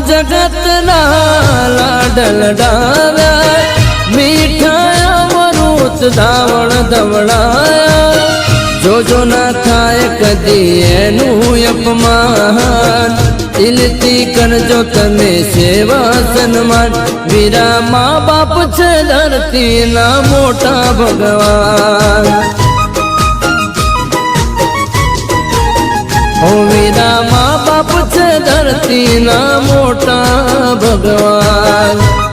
જગતના લાડલ ડાવ્યા મીઠાયા મરુત ધાવણ ધવડાયા જોજો ના થાય કદી એનું અપમાન દિલથી કરજો તમે સેવા સન્માન વીરા મા બાપ છે ધરતીના મોટા ભગવાન ઓ વીરા મા બાપ છે ધરતીના મોટા ભગવાન